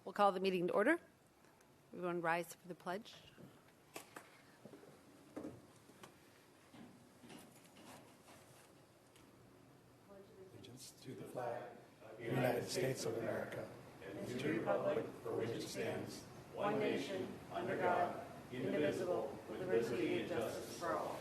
We'll call the meeting to order. Everyone rise for the pledge. Allegiance to the flag of the United States of America and to the republic for which it stands, one nation, under God, indivisible, with liberty and justice for all.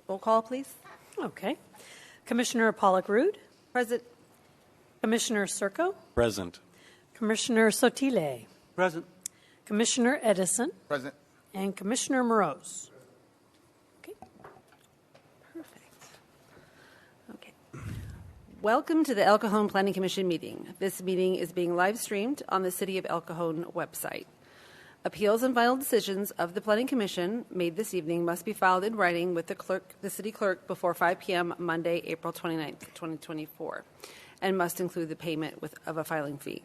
Roll call, please. Okay. Commissioner Pollock-Rude. Present. Commissioner Circo. Present. Commissioner Sotile. Present. Commissioner Edison. Present. And Commissioner Morose. Okay. Perfect. Okay. Welcome to the El Cajon Planning Commission meeting. This meeting is being live streamed on the City of El Cajon website. Appeals and final decisions of the Planning Commission made this evening must be filed in writing with the city clerk before 5 p.m. Monday, April 29th, 2024, and must include the payment of a filing fee.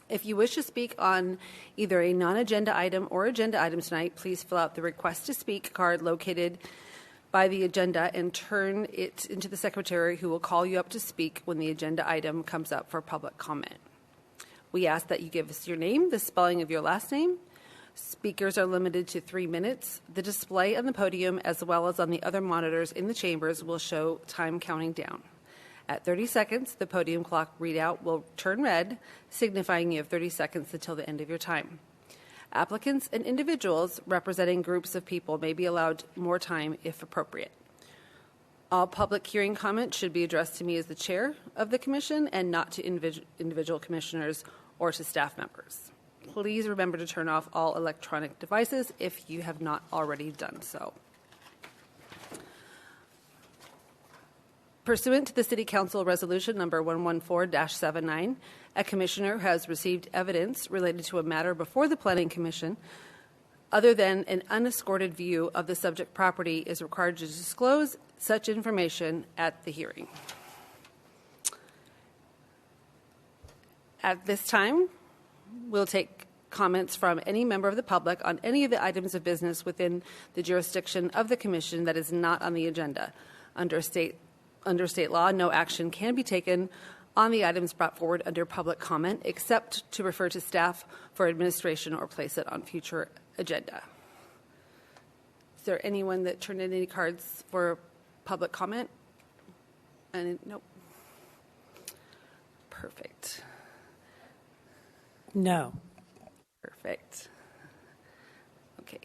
If you wish to speak on either a non-agenda item or agenda item tonight, please fill out the request to speak card located by the agenda and turn it into the secretary, who will call you up to speak when the agenda item comes up for public comment. We ask that you give us your name, the spelling of your last name. Speakers are limited to 3 minutes. The display on the podium, as well as on the other monitors in the chambers, will show time counting down. At 30 seconds, the podium clock readout will turn red, signifying you have 30 seconds until the end of your time. Applicants and individuals representing groups of people may be allowed more time if appropriate. All public hearing comments should be addressed to me as the chair of the commission and not to individual commissioners or to staff members. Please remember to turn off all electronic devices if you have not already done so. Pursuant to the City Council Resolution number 114-79, a commissioner who has received evidence related to a matter before the Planning Commission other than an unescorted view of the subject property is required to disclose such information at the hearing. At this time, we'll take comments from any member of the public on any of the items of business within the jurisdiction of the Commission that is not on the agenda. Under state law, no action can be taken on the items brought forward under public comment, except to refer to staff for administration or place it on future agenda. Is there anyone that turned in any cards for public comment? And nope. Perfect. No. Perfect. Okay.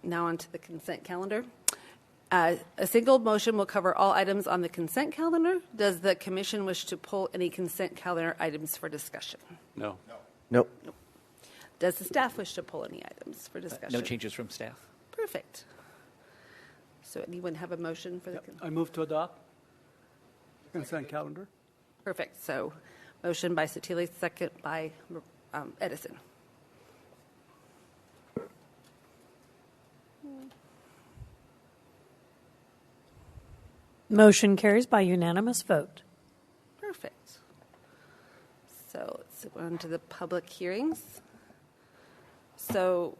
Now on to the consent calendar. A single motion will cover all items on the consent calendar. Does the commission wish to pull any consent calendar items for discussion? No. Nope. Nope. Does the staff wish to pull any items for discussion? No changes from staff. Perfect. So anyone have a motion for the I move to adopt consent calendar. Perfect. So motion by Sotile, second by Edison. Motion carries by unanimous vote. Perfect. So let's go on to the public hearings. So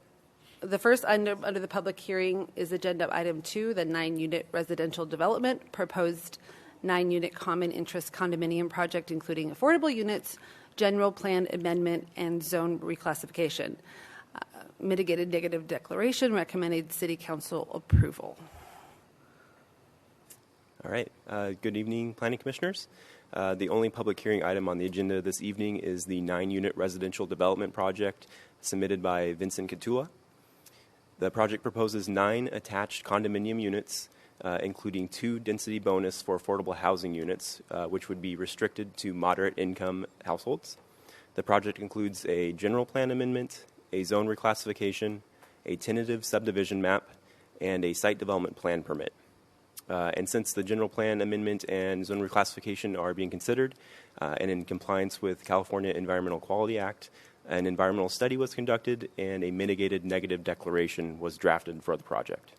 the first under the public hearing is agenda item 2, the 9-unit residential development, proposed 9-unit common interest condominium project, including affordable units, general plan amendment, and zone reclassification. Mitigated negative declaration, recommended City Council approval. All right. Good evening, Planning Commissioners. The only public hearing item on the agenda this evening is the 9-unit residential development project submitted by Vincent Catula. The project proposes 9 attached condominium units, including 2 density bonus for affordable housing units, which would be restricted to moderate income households. The project includes a general plan amendment, a zone reclassification, a tentative subdivision map, and a site development plan permit. And since the general plan amendment and zone reclassification are being considered and in compliance with California Environmental Quality Act, an environmental study was conducted and a mitigated negative declaration was drafted for the project.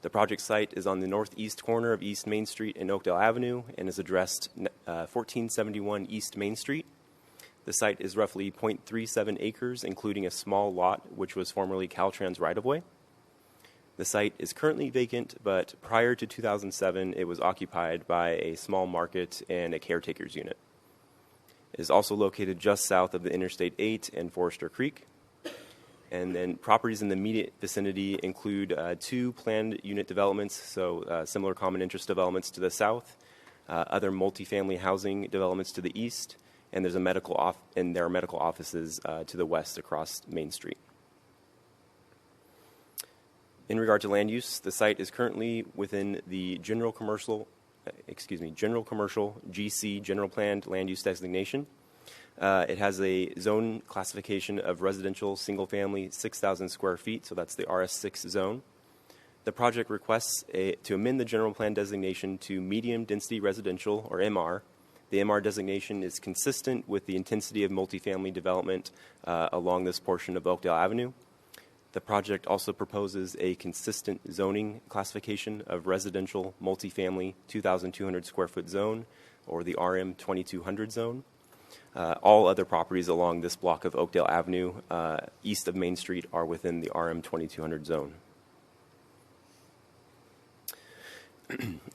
The project site is on the northeast corner of East Main Street and Oakdale Avenue and is addressed 1471 East Main Street. The site is roughly 0.37 acres, including a small lot, which was formerly Caltrans right-of-way. The site is currently vacant, but prior to 2007, it was occupied by a small market and a caretaker's unit. It is also located just south of the Interstate 8 and Forester Creek. And then properties in the immediate vicinity include 2 planned unit developments, so similar common interest developments to the south, other multifamily housing developments to the east, and there's there are medical offices to the west across Main Street. In regard to land use, the site is currently within the general commercial GC general planned land use designation. It has a zone classification of residential single-family 6,000 square feet, so that's the RS6 zone. The project requests to amend the general plan designation to medium-density residential, or MR. The MR designation is consistent with the intensity of multifamily development along this portion of Oakdale Avenue. The project also proposes a consistent zoning classification of residential multifamily 2,200 square foot zone, or the RM 2200 zone. All other properties along this block of Oakdale Avenue, east of Main Street, are within the RM 2200 zone.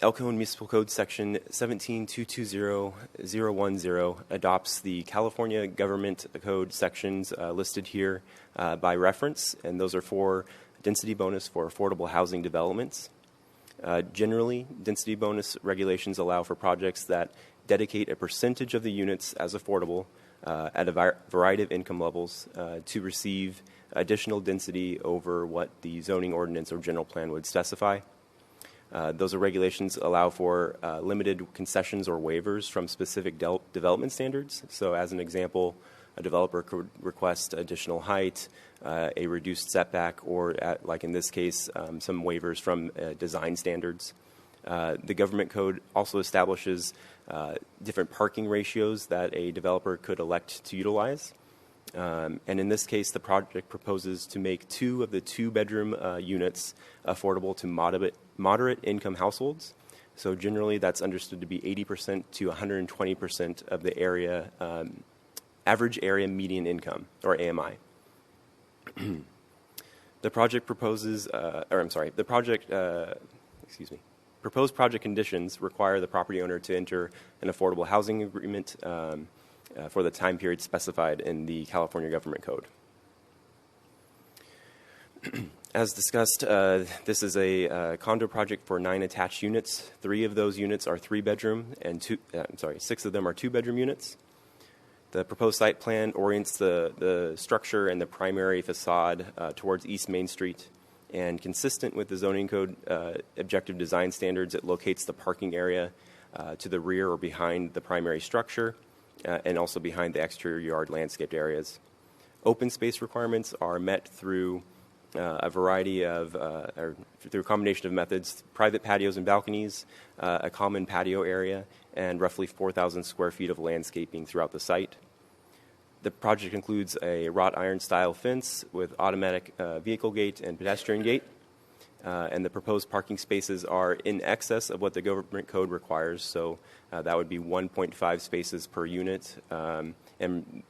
El Cajon Municipal Code Section 17220010 adopts the California Government Code sections listed here by reference, and those are for density bonus for affordable housing developments. Generally, density bonus regulations allow for projects that dedicate a percentage of the units as affordable at a variety of income levels to receive additional density over what the zoning ordinance or general plan would specify. Those regulations allow for limited concessions or waivers from specific development standards. So as an example, a developer could request additional height, a reduced setback, or like in this case, some waivers from design standards. The government code also establishes different parking ratios that a developer could elect to utilize. And in this case, the project proposes to make 2 of the 2-bedroom units affordable to moderate income households. So generally, that's understood to be 80% to 120% of the area average area median income, or AMI. The project proposed project conditions require the property owner to enter an affordable housing agreement for the time period specified in the California Government Code. As discussed, this is a condo project for 9 attached units. 3 of those units are 3-bedroom, and 6 of them are 2-bedroom units. The proposed site plan orients the structure and the primary facade towards East Main Street, and consistent with the zoning code objective design standards, it locates the parking area to the rear or behind the primary structure, and also behind the exterior yard landscaped areas. Open space requirements are met through a variety of, or through a combination of methods: private patios and balconies, a common patio area, and roughly 4,000 square feet of landscaping throughout the site. The project includes a wrought iron style fence with automatic vehicle gate and pedestrian gate. And the proposed parking spaces are in excess of what the government code requires, so that would be 1.5 spaces per unit. And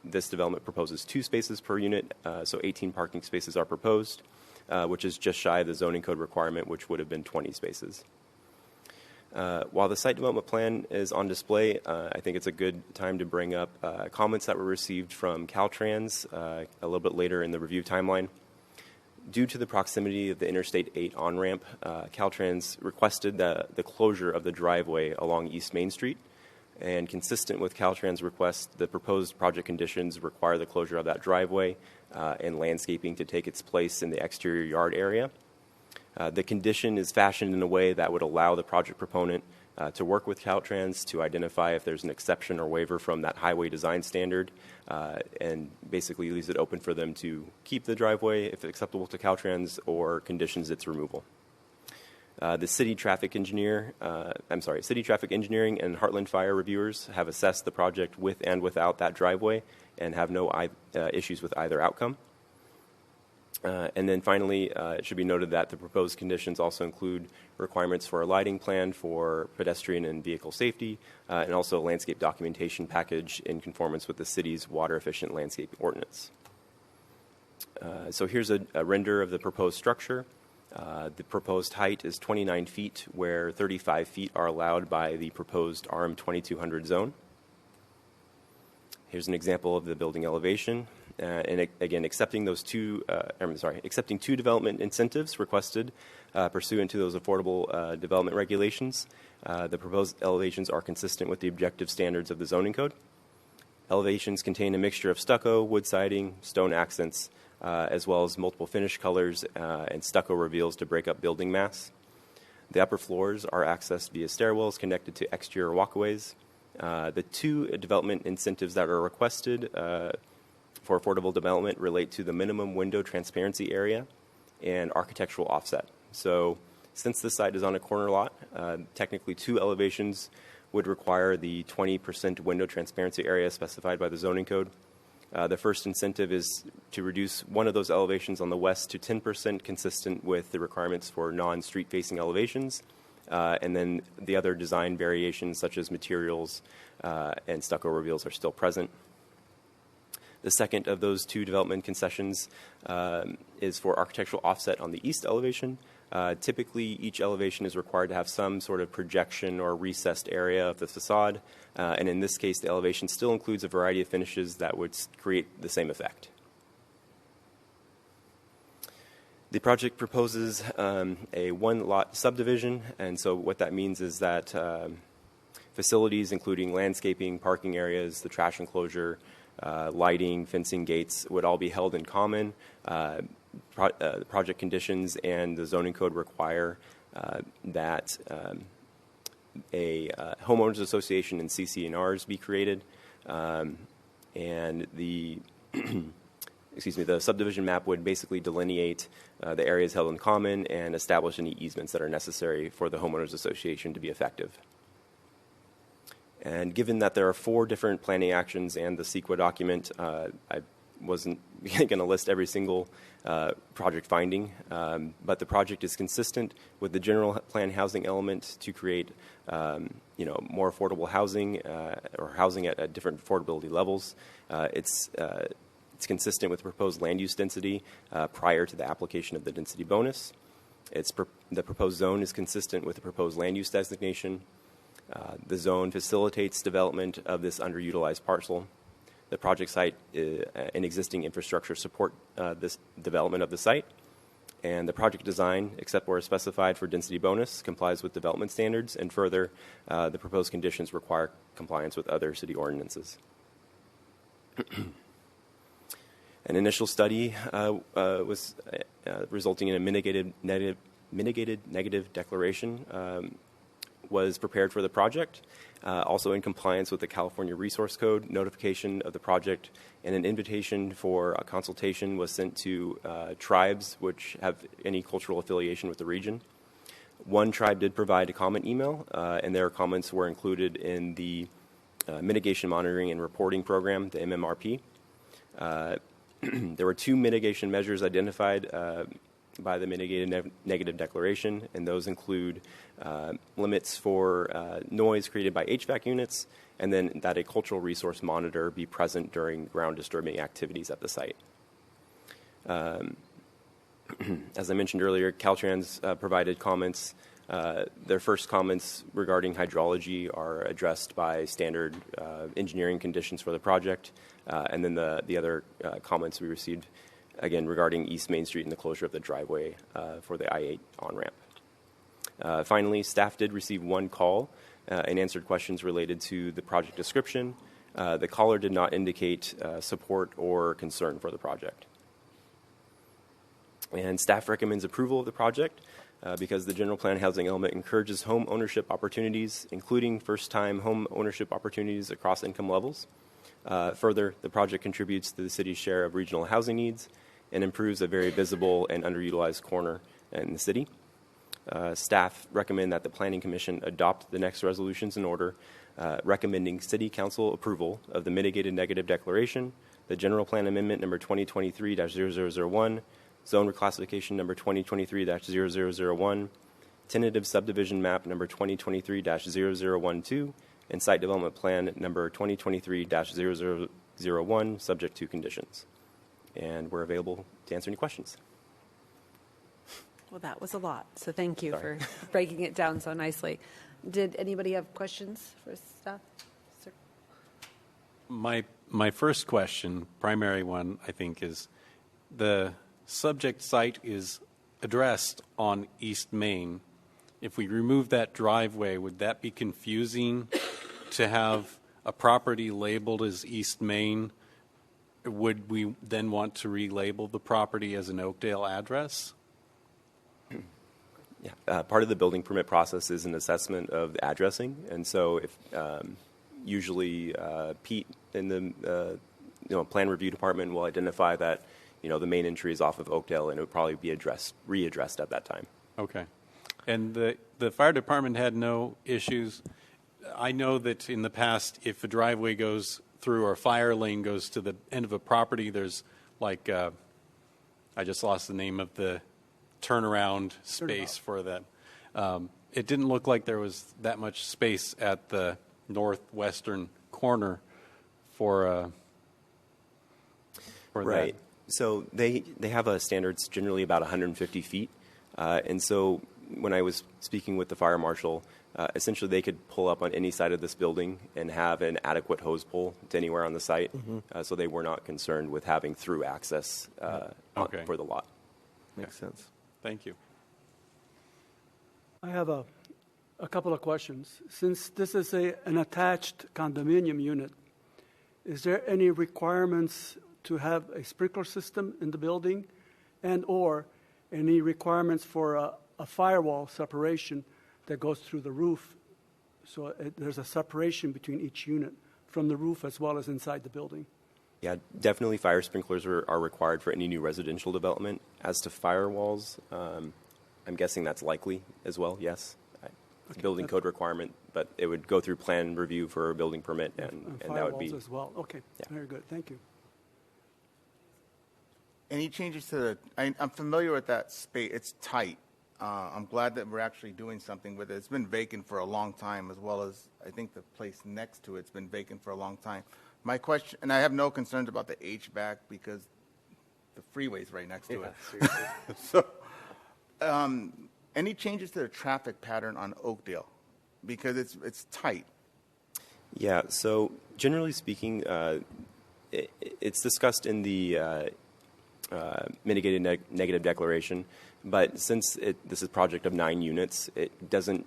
this development proposes 2 spaces per unit, so 18 parking spaces are proposed, which is just shy of the zoning code requirement, which would have been 20 spaces. While the site development plan is on display, I think it's a good time to bring up comments that were received from Caltrans a little bit later in the review timeline. Due to the proximity of the Interstate 8 on-ramp, Caltrans requested the closure of the driveway along East Main Street. And consistent with Caltrans' request, the proposed project conditions require the closure of that driveway and landscaping to take its place in the exterior yard area. The condition is fashioned in a way that would allow the project proponent to work with Caltrans to identify if there's an exception or waiver from that highway design standard, and basically leaves it open for them to keep the driveway if acceptable to Caltrans, or conditions its removal. The city traffic engineering and Heartland Fire reviewers have assessed the project with and without that driveway and have no issues with either outcome. And then finally, it should be noted that the proposed conditions also include requirements for a lighting plan for pedestrian and vehicle safety, and also a landscape documentation package in conformance with the city's water-efficient landscape ordinance. So here's a render of the proposed structure. The proposed height is 29 feet, where 35 feet are allowed by the proposed RM 2200 zone. Here's an example of the building elevation. And again, accepting two development incentives requested pursuant to those affordable development regulations. The proposed elevations are consistent with the objective standards of the zoning code. Elevations contain a mixture of stucco, wood siding, stone accents, as well as multiple finish colors and stucco reveals to break up building mass. The upper floors are accessed via stairwells connected to exterior walkways. The two development incentives that are requested for affordable development relate to the minimum window transparency area and architectural offset. So since the site is on a corner lot, technically two elevations would require the 20% window transparency area specified by the zoning code. The first incentive is to reduce one of those elevations on the west to 10%, consistent with the requirements for non-street facing elevations. And then the other design variations, such as materials and stucco reveals, are still present. The second of those two development concessions is for architectural offset on the east elevation. Typically, each elevation is required to have some sort of projection or recessed area of the facade. And in this case, the elevation still includes a variety of finishes that would create the same effect. The project proposes a one-lot subdivision, and so what that means is that facilities, including landscaping, parking areas, the trash enclosure, lighting, fencing, gates, would all be held in common. Project conditions and the zoning code require that a homeowners association and CC&Rs be created, and the the subdivision map would basically delineate the areas held in common and establish any easements that are necessary for the homeowners association to be effective. And given that there are 4 different planning actions and the CEQA document, I wasn't going to list every single project finding, but the project is consistent with the general plan housing element to create more affordable housing or housing at different affordability levels. It's consistent with proposed land use density prior to the application of the density bonus. The proposed zone is consistent with the proposed land use designation. The zone facilitates development of this underutilized parcel. The project site and existing infrastructure support this development of the site. And the project design, except where specified for density bonus, complies with development standards. And further, the proposed conditions require compliance with other city ordinances. An initial study was resulting in a mitigated negative declaration was prepared for the project, also in compliance with the California Resource Code. Notification of the project and an invitation for a consultation was sent to tribes which have any cultural affiliation with the region. One tribe did provide a comment email, and their comments were included in the Mitigation Monitoring and Reporting Program, the MMRP. There were 2 mitigation measures identified by the mitigated negative declaration, and those include limits for noise created by HVAC units, and then that a cultural resource monitor be present during ground disturbing activities at the site. As I mentioned earlier, Caltrans provided comments. Their first comments regarding hydrology are addressed by standard engineering conditions for the project, and then the other comments we received, again, regarding East Main Street and the closure of the driveway for the I-8 on-ramp. Finally, staff did receive 1 call and answered questions related to the project description. The caller did not indicate support or concern for the project. And staff recommends approval of the project because the general plan housing element encourages home ownership opportunities, including first-time home ownership opportunities across income levels. Further, the project contributes to the city's share of regional housing needs and improves a very visible and underutilized corner in the city. Staff recommend that the Planning Commission adopt the next resolutions in order, recommending City Council approval of the mitigated negative declaration, the General Plan Amendment number 2023-0001, zone reclassification number 2023-0001, tentative subdivision map number 2023-0012, and site development plan number 2023-0001, subject to conditions. And we're available to answer any questions. Well, that was a lot, so thank you Sorry. for breaking it down so nicely. Did anybody have questions for staff? Sir? My first question, primary one, I think, is the subject site is addressed on East Main. If we remove that driveway, would that be confusing to have a property labeled as East Main? Would we then want to relabel the property as an Oakdale address? Yeah, part of the building permit process is an assessment of the addressing, and so if usually Pete in the plan review department will identify that the main entry is off of Oakdale, and it would probably be readdressed at that time. Okay. And the fire department had no issues. I know that in the past, if a driveway goes through or a fire lane goes to the end of a property, there's like, I just lost the name of the turnaround space for that. It didn't look like there was that much space at the northwestern corner for right. that. So they have a standards generally about 150 feet, and so when I was speaking with the fire marshal, essentially they could pull up on any side of this building and have an adequate hose pull to anywhere on the site, so they were not concerned with having through access for the lot. Makes sense. Thank you. I have a couple of questions. Since this is an attached condominium unit, is there any requirements to have a sprinkler system in the building and or any requirements for a firewall separation that goes through the roof so there's a separation between each unit from the roof as well as inside the building? Yeah, definitely fire sprinklers are required for any new residential development. As to firewalls, I'm guessing that's likely as well, yes. It's a building code requirement, but it would go through plan review for a building permit, and that would be... Firewalls as well. Okay, Yeah. Very good. Thank you. Any changes to the, I'm familiar with that space. It's tight. I'm glad that we're actually doing something with it. It's been vacant for a long time, as well as I think the place next to it's been vacant for a long time. My question, and I have no concerns about the HVAC because the freeway's right next to it. So, any changes to the traffic pattern on Oakdale? Because it's tight. Yeah, so generally speaking, it's discussed in the mitigated negative declaration, but since this is a project of 9 units, it doesn't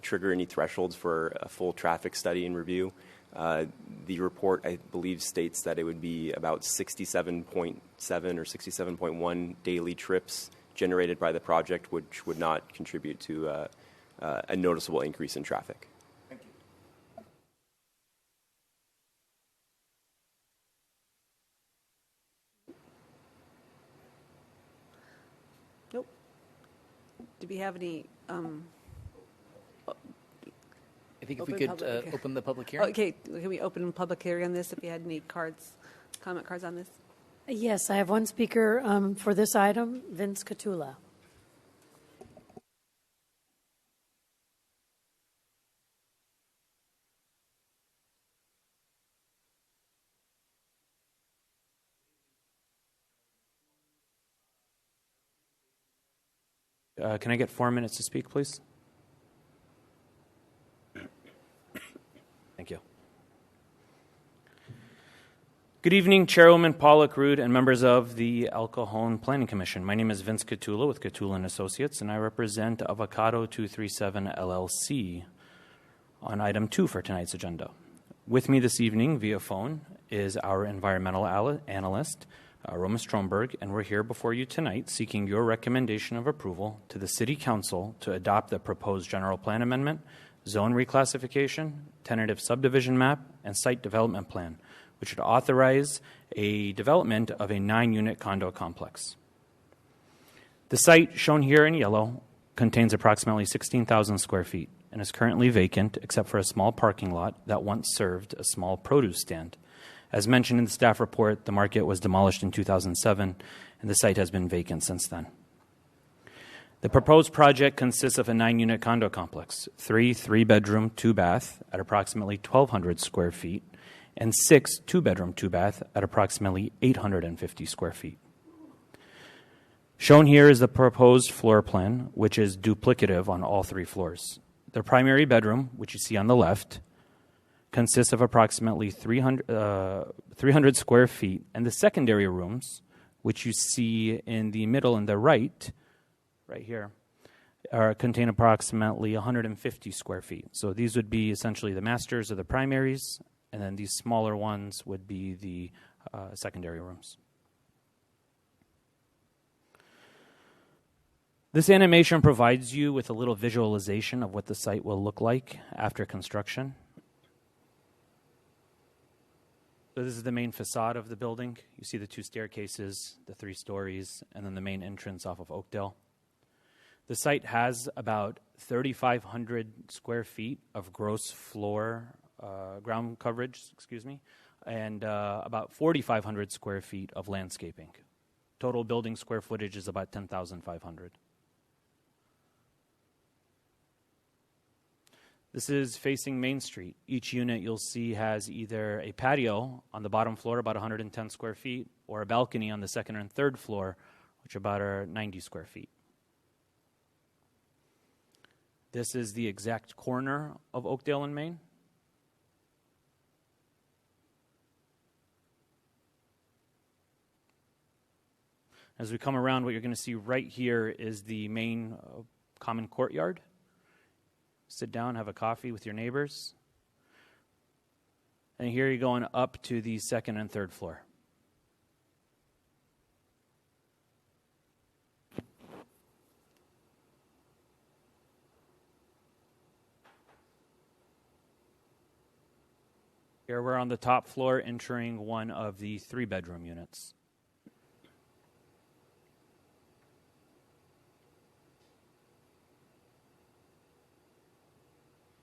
trigger any thresholds for a full traffic study and review. The report, I believe, states that it would be about 67.7 or 67.1 daily trips generated by the project, which would not contribute to a noticeable increase in traffic. Thank you. Nope. Do we have any? I think if Open we could public- open the public hearing. Okay, can we open public hearing on this? If you had any comment cards on this? Yes, I have one speaker for this item, Vince Catula. Can I get 4 minutes to speak, please? Thank you. Good evening, Chairwoman Paula Crude and members of the El Cajon Planning Commission. My name is Vince Catula with Catula & Associates, and I represent Avocado 237 LLC on item 2 for tonight's agenda. With me this evening via phone is our environmental analyst, Roma Stromberg, and we're here before you tonight seeking your recommendation of approval to the City Council to adopt the proposed general plan amendment, zone reclassification, tentative subdivision map, and site development plan, which would authorize a development of a 9-unit condo complex. The site, shown here in yellow, contains approximately 16,000 square feet and is currently vacant except for a small parking lot that once served a small produce stand. As mentioned in the staff report, the market was demolished in 2007, and the site has been vacant since then. The proposed project consists of a 9-unit condo complex, 3 3-bedroom, 2-bath at approximately 1,200 square feet, and 6 2-bedroom, 2-bath at approximately 850 square feet. Shown here is the proposed floor plan, which is duplicative on all 3 floors. The primary bedroom, which you see on the left, consists of approximately 300 square feet, and the secondary rooms, which you see in the middle and the right here, contain approximately 150 square feet. So these would be essentially the masters or the primaries, and then these smaller ones would be the secondary rooms. This animation provides you with a little visualization of what the site will look like after construction. So this is the main facade of the building. You see the 2 staircases, the 3 stories, and then the main entrance off of Oakdale. The site has about 3,500 square feet of gross floor ground coverage, and about 4,500 square feet of landscaping. Total building square footage is about 10,500. This is facing Main Street. Each unit you'll see has either a patio on the bottom floor, about 110 square feet, or a balcony on the second and third floor, which about are 90 square feet. This is the exact corner of Oakdale and Main. As we come around, what you're going to see right here is the main common courtyard. Sit down, have a coffee with your neighbors. And here you're going up to the second and third floor. Here we're on the top floor entering one of the 3-bedroom units.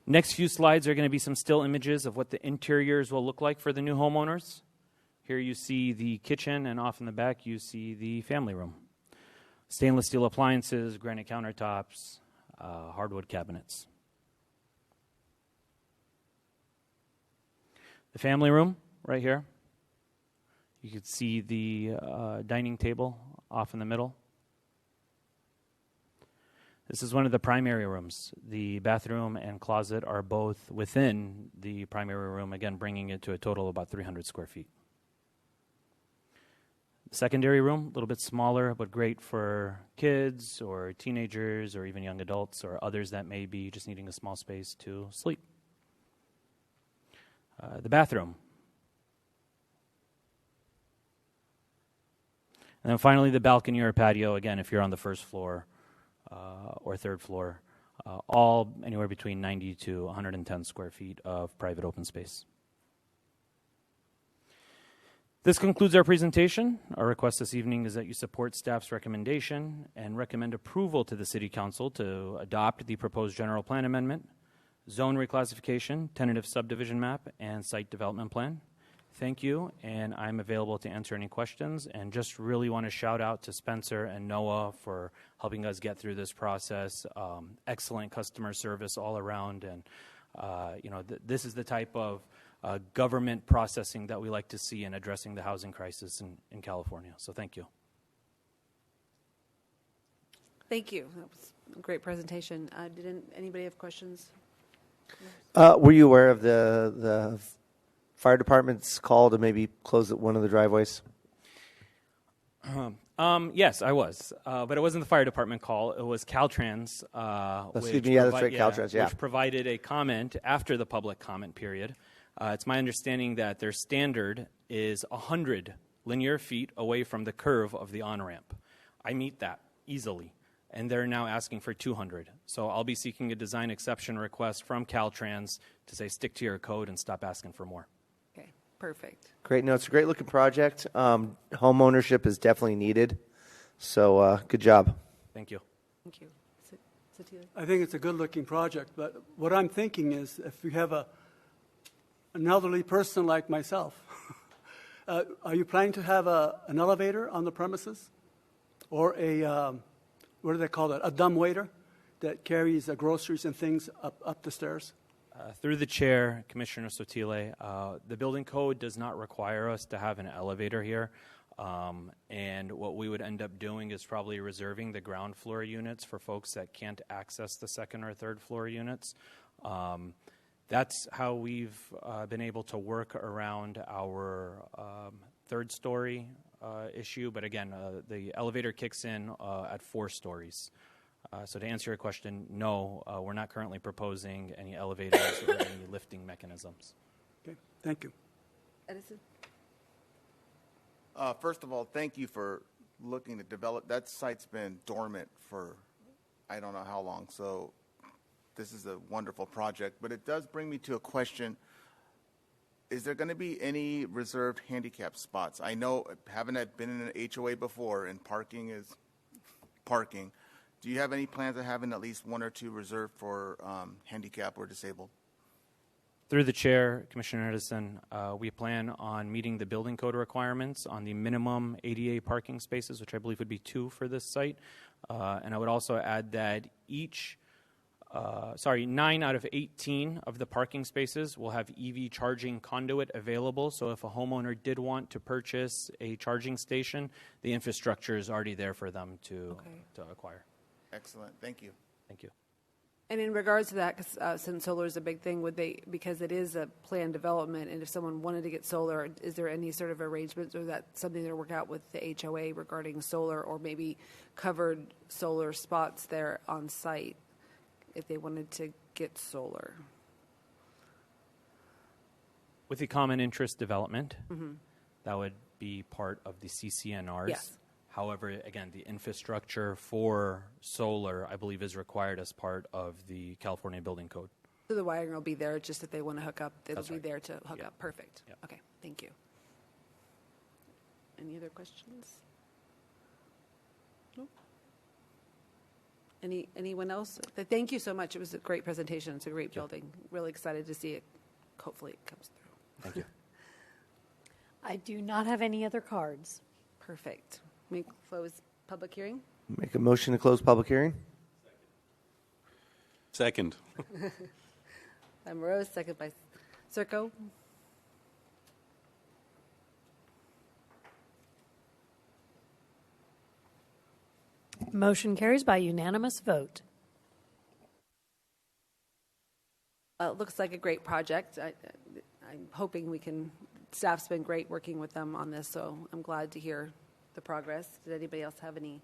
Next few slides are going to be some still images of what the interiors will look like for the new homeowners. Here you see the kitchen, and off in the back you see the family room. Stainless steel appliances, granite countertops, hardwood cabinets. The family room right here. You can see the dining table off in the middle. This is one of the primary rooms. The bathroom and closet are both within the primary room, again, bringing it to a total of about 300 square feet. The secondary room, a little bit smaller, but great for kids or teenagers or even young adults or others that may be just needing a small space to sleep. The bathroom. And then finally, the balcony or patio, again, if you're on the first floor or third floor, all anywhere between 90 to 110 square feet of private open space. This concludes our presentation. Our request this evening is that you support staff's recommendation and recommend approval to the City Council to adopt the proposed general plan amendment, zone reclassification, tentative subdivision map, and site development plan. Thank you, and I'm available to answer any questions, and just really want to shout out to Spencer and Noah for helping us get through this process. Excellent customer service all around, and this is the type of government processing that we like to see in addressing the housing crisis in California. So thank you. Thank you. That was a great presentation. Did anybody have questions? Were you aware of the fire department's call to maybe close one of the driveways? Yes, I was, but it wasn't the fire department call. It was Caltrans, Caltrans, which provided a comment after the public comment period. It's my understanding that their standard is 100 linear feet away from the curve of the on-ramp. I meet that easily, and they're now asking for 200. So I'll be seeking a design exception request from Caltrans to say stick to your code and stop asking for more. Okay, perfect. Great. No, it's a great looking project. Home ownership is definitely needed. So good job. Thank you. Thank you. Satya? I think it's a good-looking project, but what I'm thinking is if you have an elderly person like myself, are you planning to have an elevator on the premises? or a, what do they call that, a dumbwaiter that carries groceries and things up the stairs? Through the chair, Commissioner Sotile, the building code does not require us to have an elevator here. And what we would end up doing is probably reserving the ground floor units for folks that can't access the second or third floor units. That's how we've been able to work around our third story issue. But again, the elevator kicks in at 4 stories. So to answer your question, no, we're not currently proposing any elevators or any lifting mechanisms. Okay, thank you. Edison? First of all, thank you for looking to develop. That site's been dormant for I don't know how long, so this is a wonderful project. But it does bring me to a question. Is there going to be any reserved handicap spots? I know, having been in an HOA before, and parking is parking. Do you have any plans of having at least 1 or 2 reserved for handicap or disabled? Through the chair, Commissioner Edison, we plan on meeting the building code requirements on the minimum ADA parking spaces, which I believe would be 2 for this site. And I would also add that 9 out of 18 of the parking spaces will have EV charging conduit available. So if a homeowner did want to purchase a charging station, the infrastructure is already there for them to acquire. Excellent. Thank you. Thank you. And in regards to that, because since solar is a big thing, because it is a planned development, and if someone wanted to get solar, is there any sort of arrangements, or that something to work out with the HOA regarding solar, or maybe covered solar spots there on site if they wanted to get solar? With the common interest development, that would be part of the CCNRs. Yes. However, again, the infrastructure for solar, I believe, is required as part of the California Building Code. So the wiring will be there, just if they want to hook up, it'll That's be right. there to hook Yeah. up. Perfect. Yeah. Okay, thank you. Any other questions? Nope. Anyone else? Thank you so much. It was a great presentation. It's a great building. Really excited to see it. Hopefully it comes through. Thank you. I do not have any other cards. Perfect. We close public hearing. Make a motion to close public hearing. Second. By Morose, second by Circo. Motion carries by unanimous vote. It looks like a great project. I'm hoping we can, staff's been great working with them on this, so I'm glad to hear the progress. Did anybody else have any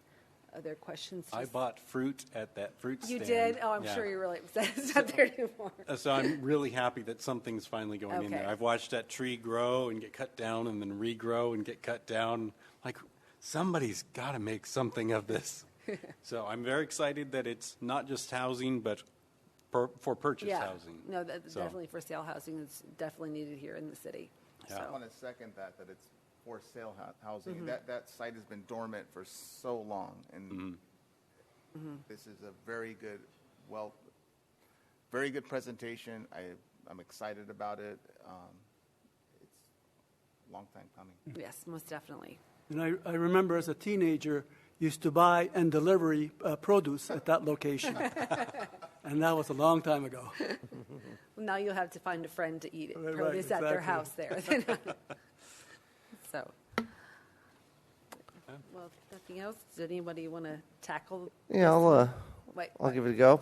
other questions? I bought fruit at that fruit stand. You did? Oh, I'm Yeah. sure you're really upset it's not there anymore. So I'm really happy that something's finally going in there. Okay. I've watched that tree grow and get cut down and then regrow and get cut down. Like, somebody's got to make something of this. So I'm very excited that it's not just housing, but for purchase housing. No, that's So- definitely for sale housing. It's definitely needed here in the city. Yeah. I want to second that it's for sale housing. That site has been dormant for so long, and this is a very good presentation. I'm excited about it. It's a long time coming. Yes, most definitely. And I remember as a teenager, used to buy and deliver produce at that location. And that was a long time ago. Well, now you'll have to find a friend to eat it. Right, Produce at their exactly. house there. So, well, if nothing else, does anybody want to tackle? Yeah, Wait, I'll give it a go.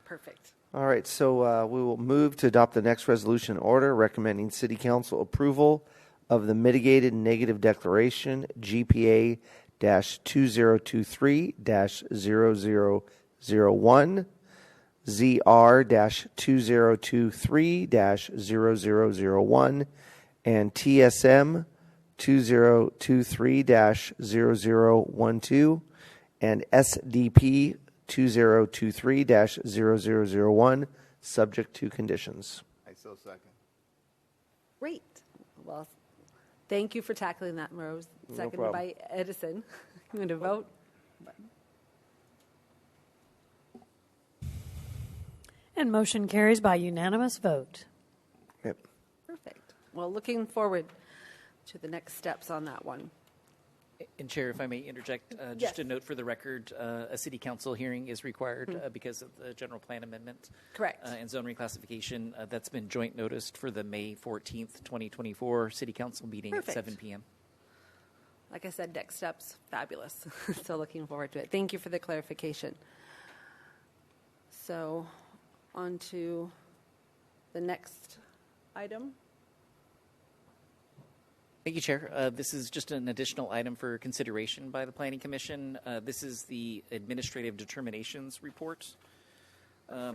perfect. All right, so we will move to adopt the next resolution order recommending City Council approval of the mitigated negative declaration GPA-2023-0001, ZR-2023-0001, and TSM 2023-0012, and SDP 2023-0001, subject to conditions. I so second. Great. Well, thank you for tackling that, Rose. Seconded problem. by Edison. You want to vote? And motion carries by unanimous vote. Yep. Perfect. Well, looking forward to the next steps on that one. And Chair, if I may interject, just Yes. a note for the record, a city council hearing is required because of the general plan amendment. Correct. And zone reclassification. That's been joint noticed for the May 14th, 2024 city council meeting Perfect. at 7 p.m. Like I said, next steps, fabulous. So looking forward to it. Thank you for the clarification. So on to the next item. Thank you, Chair. This is just an additional item for consideration by the Planning Commission. This is the Administrative Determinations Report.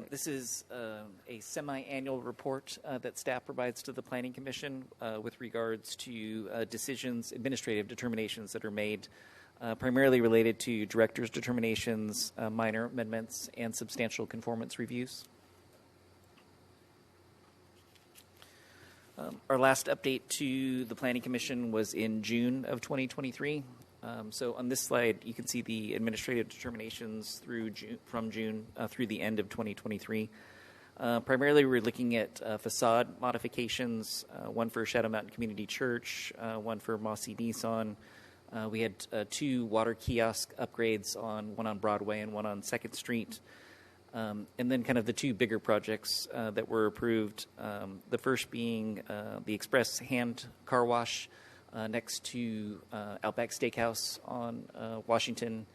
This is a semi-annual report that staff provides to the Planning Commission with regards to decisions, administrative determinations that are made, primarily related to director's determinations, minor amendments, and substantial conformance reviews. Our last update to the Planning Commission was in June of 2023. So on this slide, you can see the administrative determinations from June through the end of 2023. Primarily, we're looking at facade modifications, one for Shadow Mountain Community Church, one for Mossy Nissan. We had 2 water kiosk upgrades, one on Broadway and one on 2nd Street. And then kind of the 2 bigger projects that were approved, the first being the Express Hand Car Wash next to Outback Steakhouse on Washington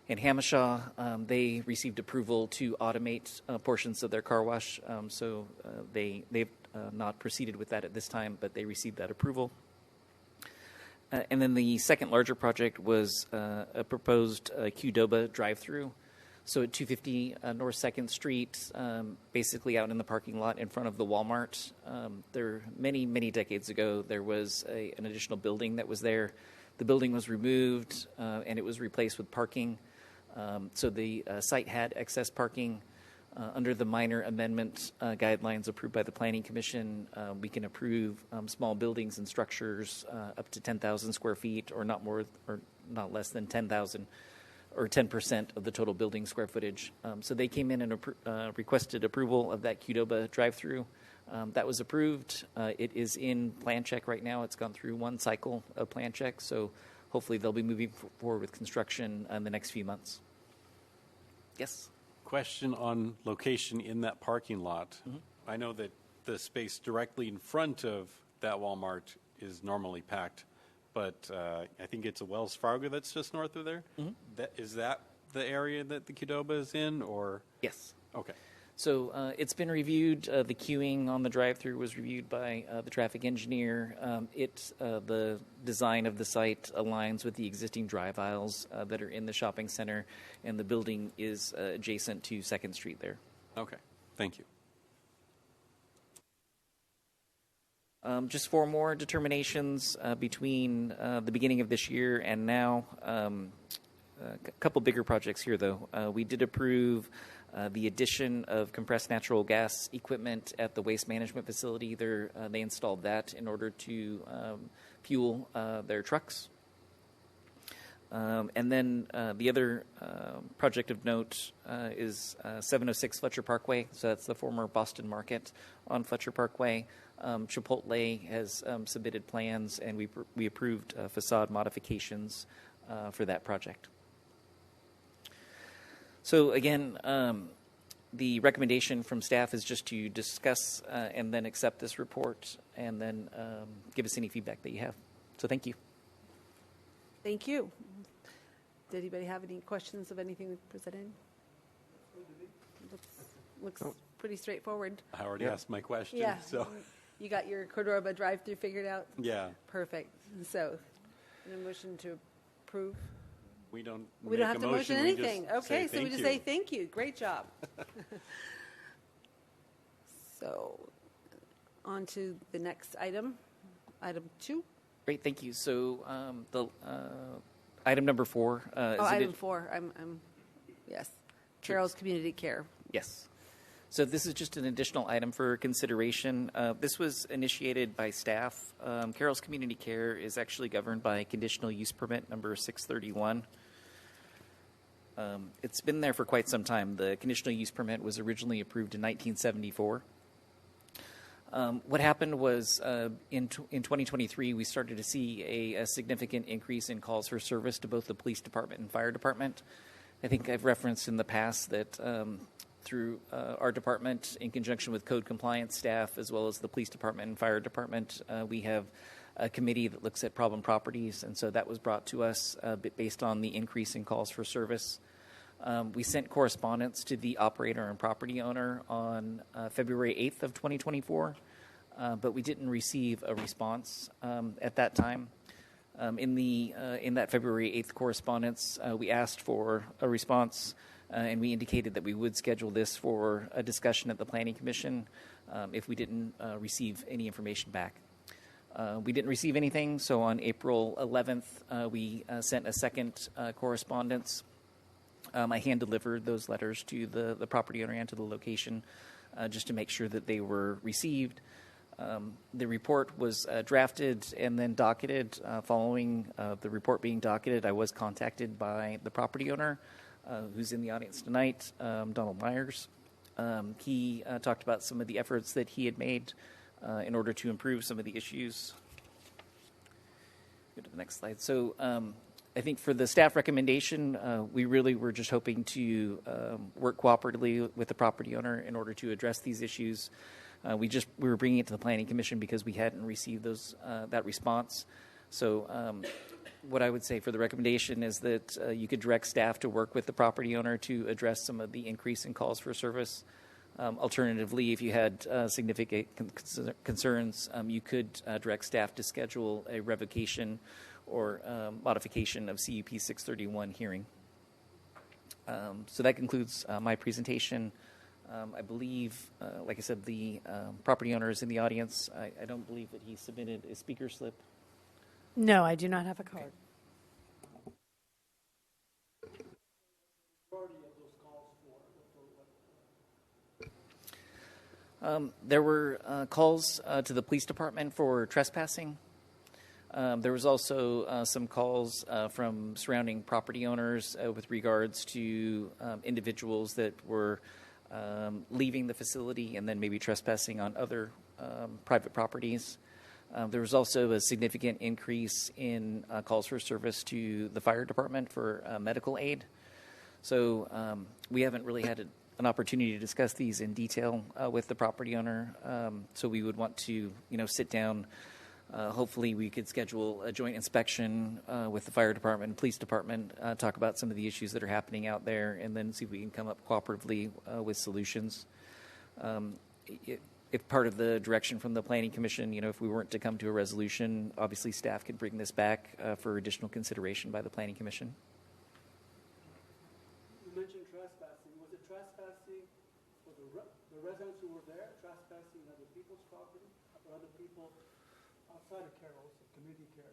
and Hamishaw. They received approval to automate portions of their car wash, so they've not proceeded with that at this time, but they received that approval. And then the second larger project was a proposed Qdoba drive-through. So at 250 North 2nd Street, basically out in the parking lot in front of the Walmart, there many decades ago, there was an additional building that was there. The building was removed, and it was replaced with parking. So the site had excess parking. Under the minor amendment guidelines approved by the Planning Commission, we can approve small buildings and structures up to 10,000 square feet, or not more, or not less than 10,000. Or 10% of the total building square footage. So they came in and requested approval of that Qdoba drive-through. That was approved. It is in plan check right now. It's gone through 1 cycle of plan check, so hopefully they'll be moving forward with construction in the next few months. Yes? Question on location in that parking lot. I know that the space directly in front of that Walmart is normally packed, but I think it's a Wells Fargo that's just north of there. Is that the area that the Qdoba is in, or? Yes. Okay. So it's been reviewed. The queuing on the drive-through was reviewed by the traffic engineer. The design of the site aligns with the existing drive aisles that are in the shopping center, and the building is adjacent to 2nd Street there. Okay. Thank you. Just 4 more determinations between the beginning of this year and now. A couple bigger projects here, though. We did approve the addition of compressed natural gas equipment at the waste management facility. They installed that in order to fuel their trucks. And then the other project of note is 706 Fletcher Parkway. So that's the former Boston Market on Fletcher Parkway. Chipotle has submitted plans, and we approved facade modifications for that project. So again, the recommendation from staff is just to discuss and then accept this report, and then give us any feedback that you have. So thank you. Thank you. Did anybody have any questions of anything we presented? Looks pretty straightforward. I already asked my question. Yeah. So. You got your Qdoba drive-through figured out? Yeah. Perfect. So, a motion to approve? We don't have to motion we just anything. say Okay, so we thank just you. say thank you. Great job. So, on to the next item, item 2. Great, thank you. So the item number 4. Item 4. Yes. Carroll's Community Care. Yes. So this is just an additional item for consideration. This was initiated by staff. Carroll's Community Care is actually governed by conditional use permit number 631. It's been there for quite some time. The conditional use permit was originally approved in 1974. What happened was in 2023, we started to see a significant increase in calls for service to both the police department and fire department. I think I've referenced in the past that through our department, in conjunction with code compliance staff, as well as the police department and fire department, we have a committee that looks at problem properties, and so that was brought to us based on the increase in calls for service. We sent correspondence to the operator and property owner on February 8th of 2024, but we didn't receive a response at that time. In that February 8th correspondence, we asked for a response, and we indicated that we would schedule this for a discussion at the Planning Commission if we didn't receive any information back. We didn't receive anything, so on April 11th, we sent a second correspondence. I hand-delivered those letters to the property owner and to the location just to make sure that they were received. The report was drafted and then docketed. Following the report being docketed, I was contacted by the property owner, who's in the audience tonight, Donald Myers. He talked about some of the efforts that he had made in order to improve some of the issues. Go to the next slide. So I think for the staff recommendation, we really were just hoping to work cooperatively with the property owner in order to address these issues. We were bringing it to the Planning Commission because we hadn't received that response. So what I would say for the recommendation is that you could direct staff to work with the property owner to address some of the increase in calls for service. Alternatively, if you had significant concerns, you could direct staff to schedule a revocation or modification of CUP 631 hearing. So that concludes my presentation. I believe, like I said, the property owner is in the audience. I don't believe that he submitted a speaker slip. No, I do not have a card. There were calls to the police department for trespassing. There was also some calls from surrounding property owners with regards to individuals that were leaving the facility and then maybe trespassing on other private properties. There was also a significant increase in calls for service to the fire department for medical aid. So we haven't really had an opportunity to discuss these in detail with the property owner. So we would want to, sit down. Hopefully we could schedule a joint inspection with the fire department and police department, talk about some of the issues that are happening out there, and then see if we can come up cooperatively with solutions. If part of the direction from the Planning Commission, if we weren't to come to a resolution, obviously staff could bring this back for additional consideration by the Planning Commission. You mentioned trespassing. Was it trespassing for the residents who were there, trespassing on other people's property, or other people outside of care, also community care?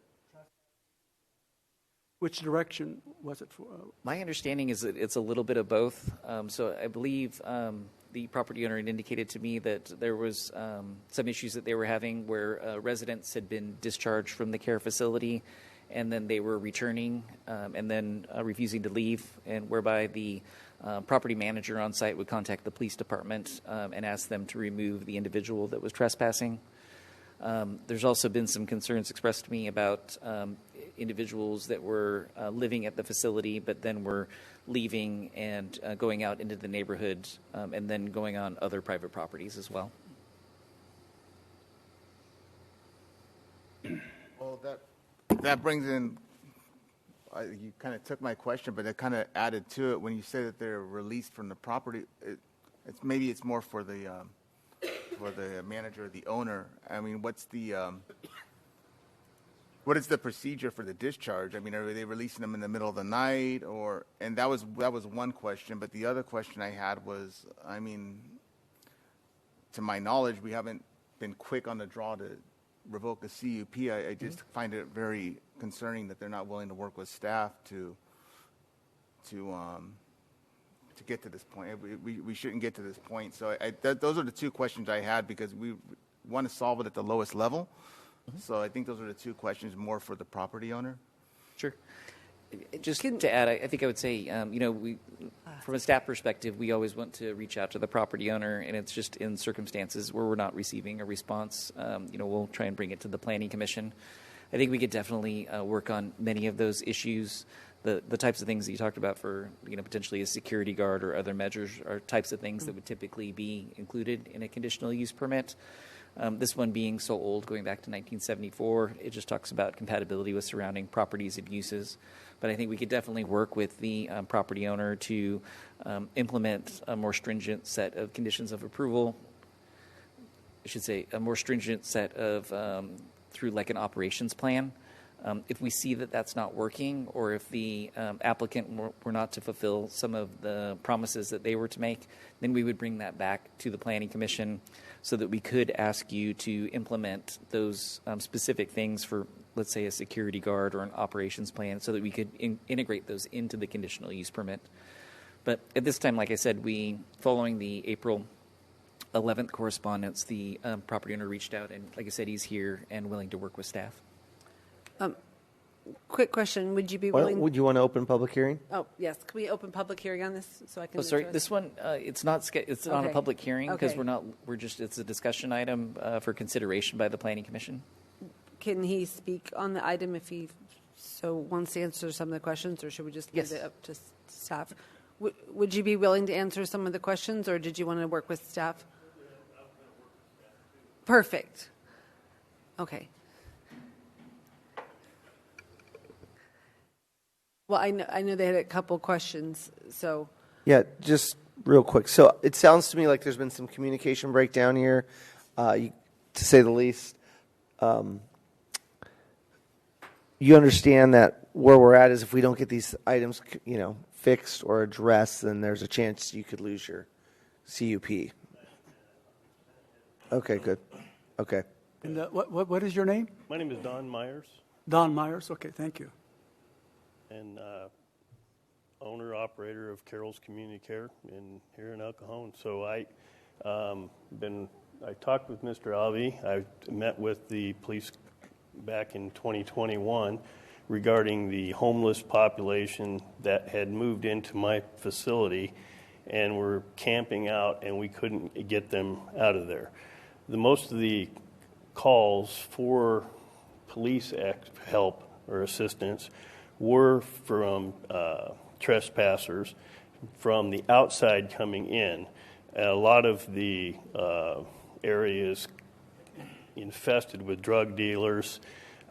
Which direction was it for? My understanding is that it's a little bit of both. So I believe the property owner had indicated to me that there was some issues that they were having where residents had been discharged from the care facility, and then they were returning and then refusing to leave, and whereby the property manager on site would contact the police department and ask them to remove the individual that was trespassing. There's also been some concerns expressed to me about individuals that were living at the facility but then were leaving and going out into the neighborhood and then going on other private properties as well. Well, that brings in, you kind of took my question, but it kind of added to it when you say that they're released from the property. Maybe it's more for the manager or the owner. I mean, what is the procedure for the discharge? I mean, are they releasing them in the middle of the night, or? And that was one question. But the other question I had was, I mean, to my knowledge, we haven't been quick on the draw to revoke a CUP. I just find it very concerning that they're not willing to work with staff to get to this point. We shouldn't get to this point. So those are the two questions I had, because we want to solve it at the lowest level. So I think those are the two questions more for the property owner. Sure. Just to add, I think I would say, from a staff perspective, we always want to reach out to the property owner, and it's just in circumstances where we're not receiving a response, we'll try and bring it to the Planning Commission. I think we could definitely work on many of those issues. The types of things that you talked about for, potentially a security guard or other measures are types of things that would typically be included in a conditional use permit. This one being so old, going back to 1974, it just talks about compatibility with surrounding properties and uses. But I think we could definitely work with the property owner to implement a more stringent set of conditions of approval. I should say a more stringent set of through like an operations plan. If we see that that's not working, or if the applicant were not to fulfill some of the promises that they were to make, then we would bring that back to the Planning Commission so that we could ask you to implement those specific things for, let's say, a security guard or an operations plan, so that we could integrate those into the conditional use permit. But at this time, like I said, following the April 11th correspondence, the property owner reached out, and like I said, he's here and willing to work with staff. Quick question: would you be willing? Would you want to open public hearing? Oh, yes. Can we open public hearing on this so I can? Oh, sorry. address- This one, it's not a public hearing because Okay. it's a discussion item for consideration by the Planning Commission. Can he speak on the item if he so wants to answer some of the questions, or should we just Yes. leave it up to staff? Would you be willing to answer some of the questions, or did you want to work with staff? Perfect. Okay. Well, I know they had a couple questions, so Yeah, just real quick. So it sounds to me like there's been some communication breakdown here, to say the least. You understand that where we're at is if we don't get these items, fixed or addressed, then there's a chance you could lose your CUP. Okay, good. Okay. And what is your name? My name is Don Myers, Don Myers. Okay, thank you. and owner-operator of Carroll's Community Care here in El Cajon. So I talked with Mr. Alvey. I met with the police back in 2021 regarding the homeless population that had moved into my facility and were camping out, and we couldn't get them out of there. Most of the calls for police help or assistance were from trespassers from the outside coming in. A lot of the areas infested with drug dealers,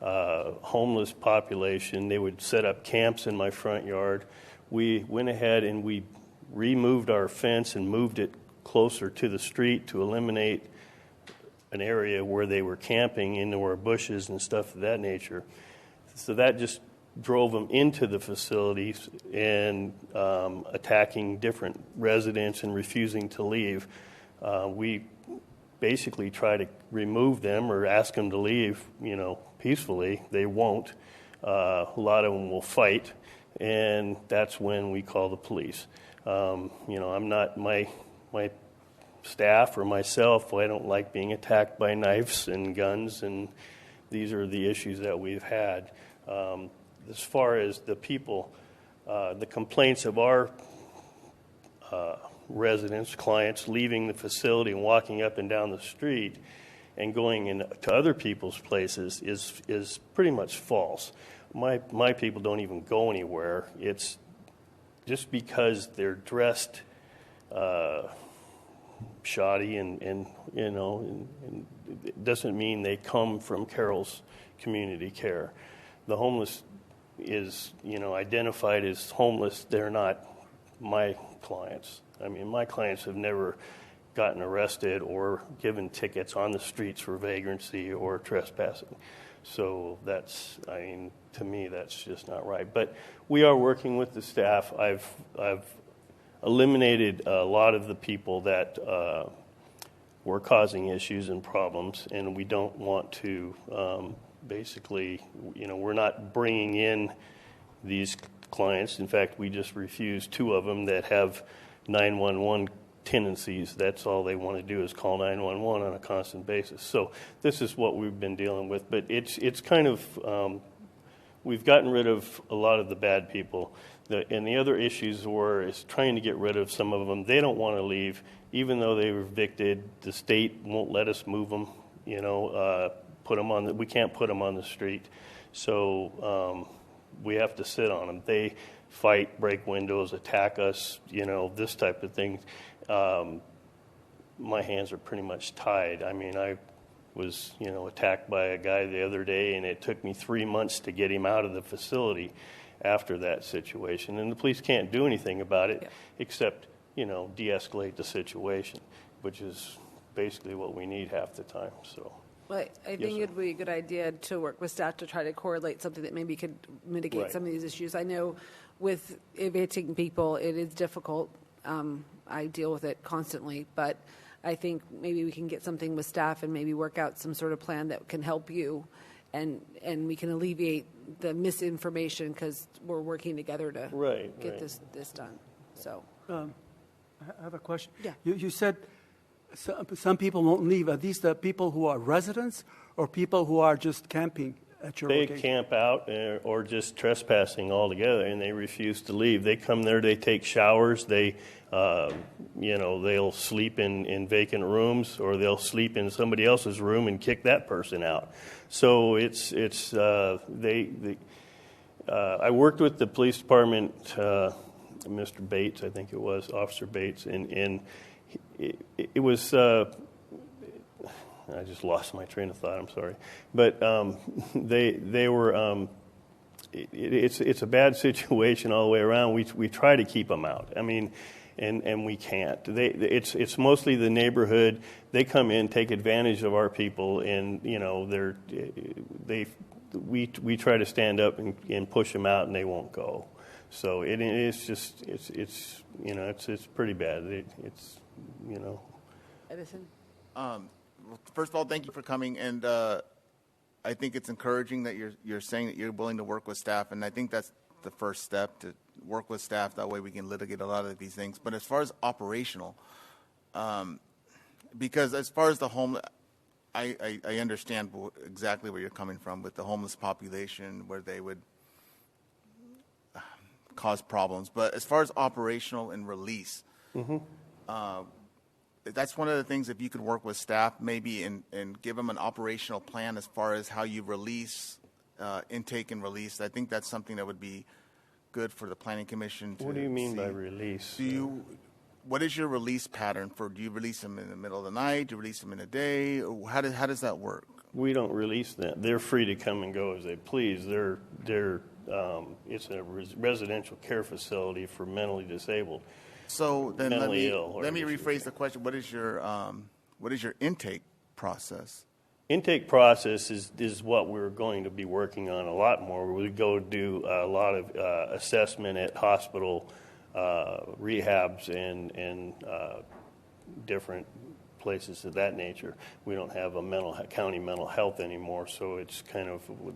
homeless population. They would set up camps in my front yard. We went ahead and we removed our fence and moved it closer to the street to eliminate an area where they were camping and there were bushes and stuff of that nature. So that just drove them into the facilities and attacking different residents and refusing to leave. We basically try to remove them or ask them to leave, peacefully. They won't. A lot of them will fight, and that's when we call the police. I'm not my staff or myself. I don't like being attacked by knives and guns, and these are the issues that we've had. As far as the people, the complaints of our residents, clients leaving the facility and walking up and down the street and going into other people's places is pretty much false. My people don't even go anywhere. It's just because they're dressed shoddy and it doesn't mean they come from Carroll's Community Care. The homeless is identified as homeless. They're not my clients. I mean, my clients have never gotten arrested or given tickets on the streets for vagrancy or trespassing. So to me, that's just not right. But we are working with the staff. I've eliminated a lot of the people that were causing issues and problems, and we don't want to basically, we're not bringing in these clients. In fact, we just refused 2 of them that have 911 tendencies. That's all they want to do is call 911 on a constant basis. So this is what we've been dealing with. But it's kind of we've gotten rid of a lot of the bad people. And the other issues is trying to get rid of some of them. They don't want to leave, even though they were evicted. The state won't let us move them. We can't put them on the street, so we have to sit on them. They fight, break windows, attack us. This type of thing. My hands are pretty much tied. I mean, I was, attacked by a guy the other day, and it took me 3 months to get him out of the facility after that situation. And the police can't do anything about it except, de-escalate the situation, which is basically what we need half the time. So. Well, I think it would be a good idea to work with staff to try to correlate something that maybe could mitigate some of these issues. I know with evicting people, it is difficult. I deal with it constantly, but I think maybe we can get something with staff and maybe work out some sort of plan that can help you, and we can alleviate the misinformation because we're working together to get this done. So, I have a question. Yeah. You said some people won't leave. Are these the people who are residents or people who are just camping at your location? They camp out or just trespassing altogether, and they refuse to leave. They come there, they take showers, they'll sleep in vacant rooms, or they'll sleep in somebody else's room and kick that person out. So I worked with the police department, Mr. Bates, I think it was, Officer Bates, and it was, I just lost my train of thought, I'm sorry. But they were, it's a bad situation all the way around. We try to keep them out. I mean, and we can't. It's mostly the neighborhood. They come in, take advantage of our people, and we try to stand up and push them out, and they won't go. So it's pretty bad. Edison? First of all, thank you for coming, and I think it's encouraging that you're saying that you're willing to work with staff, and I think that's the first step, to work with staff. That way we can litigate a lot of these things. But as far as operational, because as far as the homeless, I understand exactly where you're coming from with the homeless population, where they would cause problems. But as far as operational and release, that's one of the things, if you could work with staff maybe and give them an operational plan as far as how you release, intake and release. I think that's something that would be good for the Planning Commission to What do you mean see. by release? What is your release pattern for? Do you release them in the middle of the night? Do you release them in a day? How does that work? We don't release them. They're free to come and go as they please. It's a residential care facility for mentally disabled. So then let me rephrase rephrase the question. What is your intake process? Intake process is what we're going to be working on a lot more. We go do a lot of assessment at hospital rehabs and different places of that nature. We don't have a county mental health anymore, so it's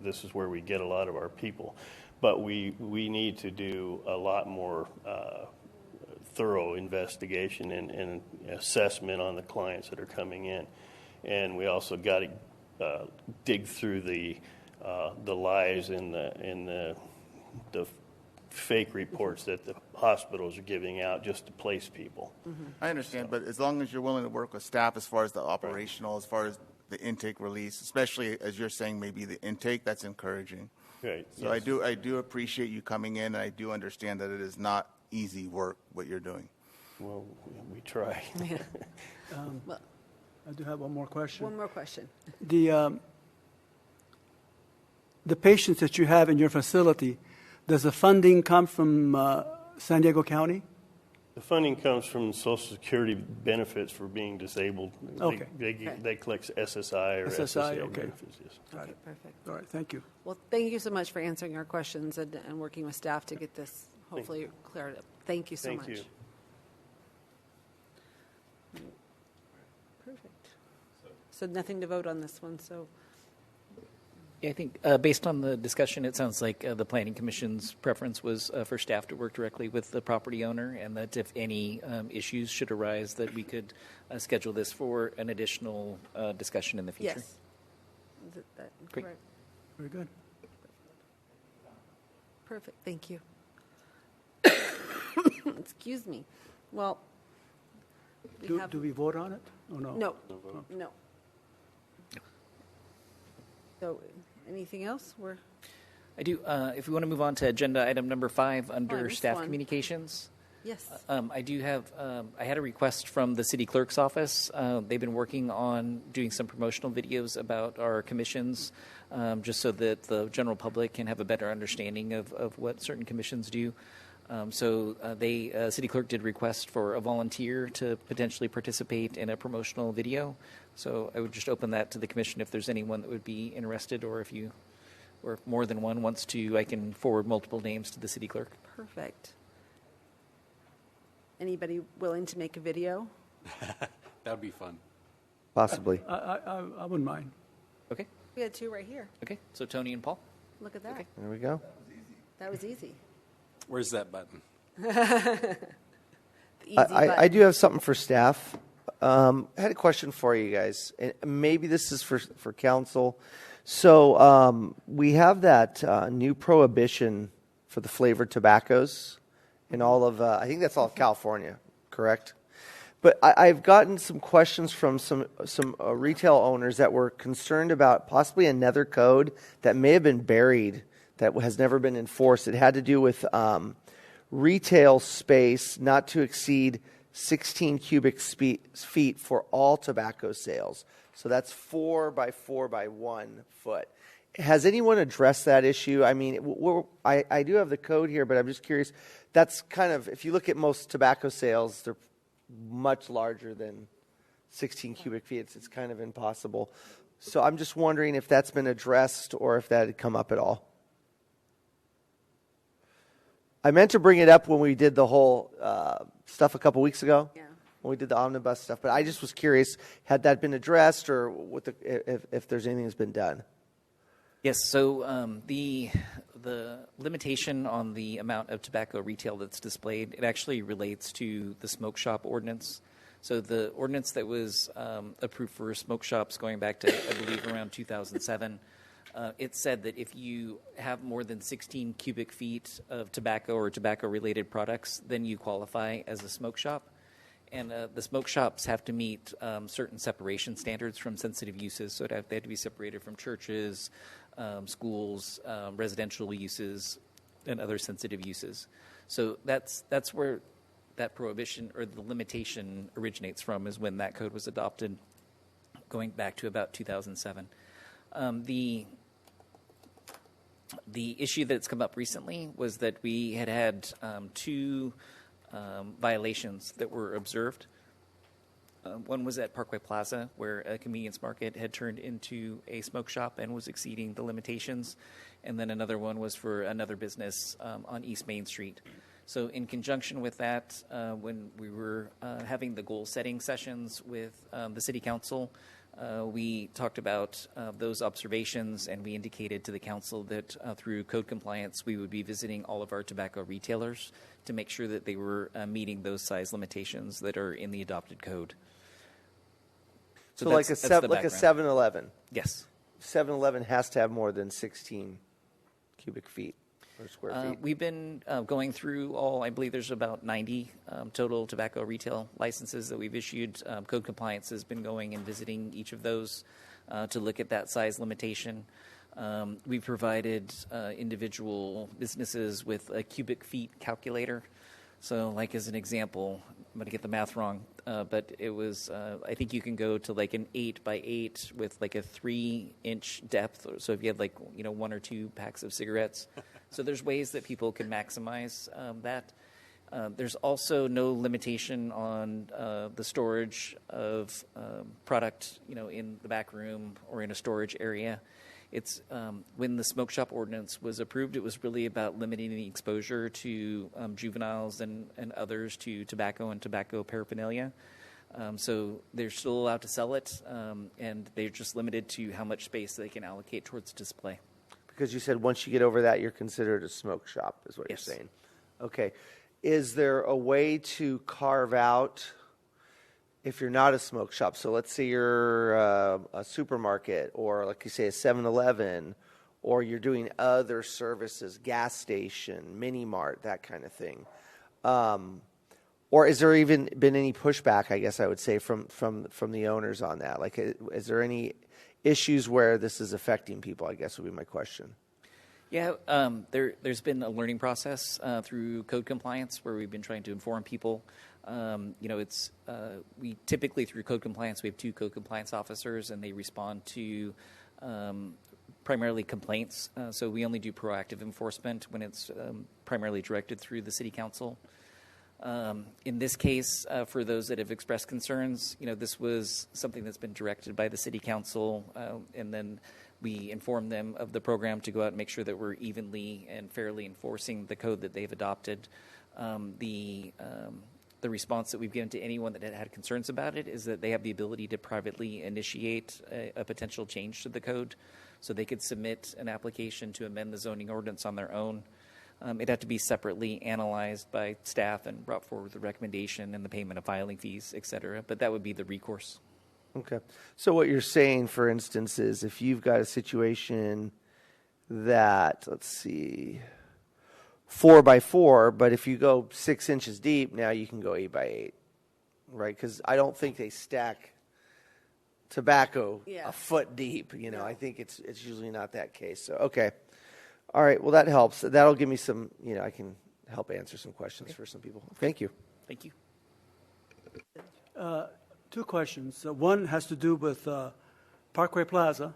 this is where we get a lot of our people. But we need to do a lot more thorough investigation and assessment on the clients that are coming in. And we also got to dig through the lies and the fake reports that the hospitals are giving out just to place people. Mm-hmm. I understand, but as long as you're willing to work with staff as far as the operational, as far as the intake release, especially as you're saying maybe the intake, that's encouraging. Right. So yes. I do appreciate you coming in, and I do understand that it is not easy work what you're doing. Well, we try. Yeah. I do have one more question. One more question. The patients that you have in your facility, does the funding come from San Diego County? The funding comes from Social Security benefits for being disabled. Okay. They collect SSI or SSA okay. benefits. Yes. Got it. Perfect. All right, thank you. Well, thank you so much for answering our questions and working with staff to get this hopefully cleared up. Thank you so much. Thank you. Perfect. So nothing to vote on this one, so. Yeah, I think based on the discussion, it sounds like the Planning Commission's preference was for staff to work directly with the property owner, and that if any issues should arise, that we could schedule this for an additional discussion in the future. Yes. Is that Great. correct? Very good. Perfect, thank you. Excuse me. Well, we have... Do we vote on it? Oh, no. No, no. So, anything else? I do. If we want to move on to agenda item number 5 under I missed staff one. communications. Yes. I do have, I had a request from the city clerk's office. They've been working on doing some promotional videos about our commissions, just so that the general public can have a better understanding of what certain commissions do. City clerk did request for a volunteer to potentially participate in a promotional video. So I would just open that to the commission if there's anyone that would be interested, or if more than one wants to, I can forward multiple names to the city clerk. Perfect. Anybody willing to make a video? That would be fun. Possibly. I wouldn't mind. Okay. We had 2 right here. Okay. So Tony and Paul. Look at that. Okay. There we go. That was easy. Where's that button? The easy button. I do have something for staff. I had a question for you guys, and maybe this is for council. So we have that new prohibition for the flavored tobaccos in all of, I think that's all of California, correct? But I've gotten some questions from some retail owners that were concerned about possibly another code that may have been buried that has never been enforced. It had to do with retail space not to exceed 16 cubic feet for all tobacco sales. So that's 4 by 4 by 1 foot. Has anyone addressed that issue? I mean, I do have the code here, but I'm just curious. That's kind of, if you look at most tobacco sales, they're much larger than 16 cubic feet. It's kind of impossible. So I'm just wondering if that's been addressed or if that had come up at all. I meant to bring it up when we did the whole stuff a couple weeks ago. Yeah. When we did the omnibus stuff, but I just was curious, had that been addressed, or if there's anything that's been done? Yes. So the limitation on the amount of tobacco retail that's displayed, it actually relates to the smoke shop ordinance. So the ordinance that was approved for smoke shops going back to, I believe, around 2007, it said that if you have more than 16 cubic feet of tobacco or tobacco-related products, then you qualify as a smoke shop. And the smoke shops have to meet certain separation standards from sensitive uses. So they have to be separated from churches, schools, residential uses, and other sensitive uses. So that's where that prohibition or the limitation originates from, is when that code was adopted, going back to about 2007. The issue that's come up recently was that we had 2 violations that were observed. One was at Parkway Plaza, where a convenience market had turned into a smoke shop and was exceeding the limitations. And then another one was for another business on East Main Street. So in conjunction with that, when we were having the goal-setting sessions with the City Council, we talked about those observations, and we indicated to the council that through code compliance, we would be visiting all of our tobacco retailers to make sure that they were meeting those size limitations that are in the adopted code. So like a 7-Eleven. Yes. 7-Eleven has to have more than 16 cubic feet or square feet. We've been going through all, I believe there's about 90 total tobacco retail licenses that we've issued. Code compliance has been going and visiting each of those to look at that size limitation. We provided individual businesses with a cubic feet calculator. So like as an example, I'm going to get the math wrong, but it was, I think you can go to like an 8 by 8 with like a 3-inch depth. So if you had like, 1 or 2 packs of cigarettes. So there's ways that people can maximize that. There's also no limitation on the storage of product, in the back room or in a storage area. It's when the smoke shop ordinance was approved, it was really about limiting the exposure to juveniles and others to tobacco and tobacco paraphernalia. So they're still allowed to sell it, and they're just limited to how much space they can allocate towards display. Because you said once you get over that, you're considered a smoke shop, is what Yes. you're saying. Okay. Is there a way to carve out if you're not a smoke shop? So let's say you're a supermarket, or like you say, a 7-Eleven, or you're doing other services, gas station, mini mart, that kind of thing. Or is there even been any pushback, I guess I would say, from the owners on that? Like, is there any issues where this is affecting people, I guess would be my question. Yeah, there's been a learning process through code compliance where we've been trying to inform people. We typically, through code compliance, we have 2 code compliance officers, and they respond to primarily complaints. So we only do proactive enforcement when it's primarily directed through the city council. In this case, for those that have expressed concerns, this was something that's been directed by the city council, and then we inform them of the program to go out and make sure that we're evenly and fairly enforcing the code that they've adopted. The response that we've given to anyone that had concerns about it is that they have the ability to privately initiate a potential change to the code. So they could submit an application to amend the zoning ordinance on their own. It'd have to be separately analyzed by staff and brought forward with a recommendation and the payment of filing fees, et cetera. But that would be the recourse. Okay. So what you're saying, for instance, is if you've got a situation that, let's see, 4x4, but if you go 6 inches deep, now you can go 8x8, right? Because I don't think they stack tobacco a foot deep. I think it's usually not that case. So, okay. All right. Well, that helps. That'll give me some, I can help answer some questions for some people. Thank you. Thank you. 2 questions. One has to do with Parkway Plaza,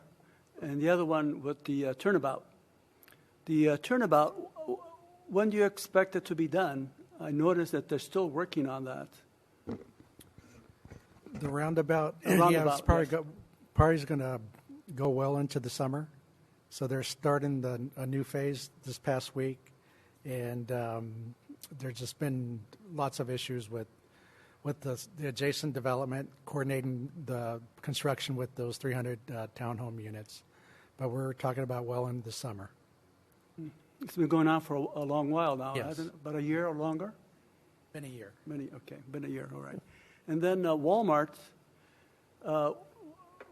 and the other one with the turnabout. The turnabout, when do you expect it to be done? I noticed that they're still working on that. The roundabout, Roundabout, it's probably going to go well into the summer. So they're starting a new phase this past week, and there's just been lots of issues with the adjacent development, coordinating the construction with those 300 townhome units. But we're talking about well into the summer. It's been going on for a long while now, Yes. hasn't it? About a year or longer? Been a year. Been a year, all right. And then Walmart,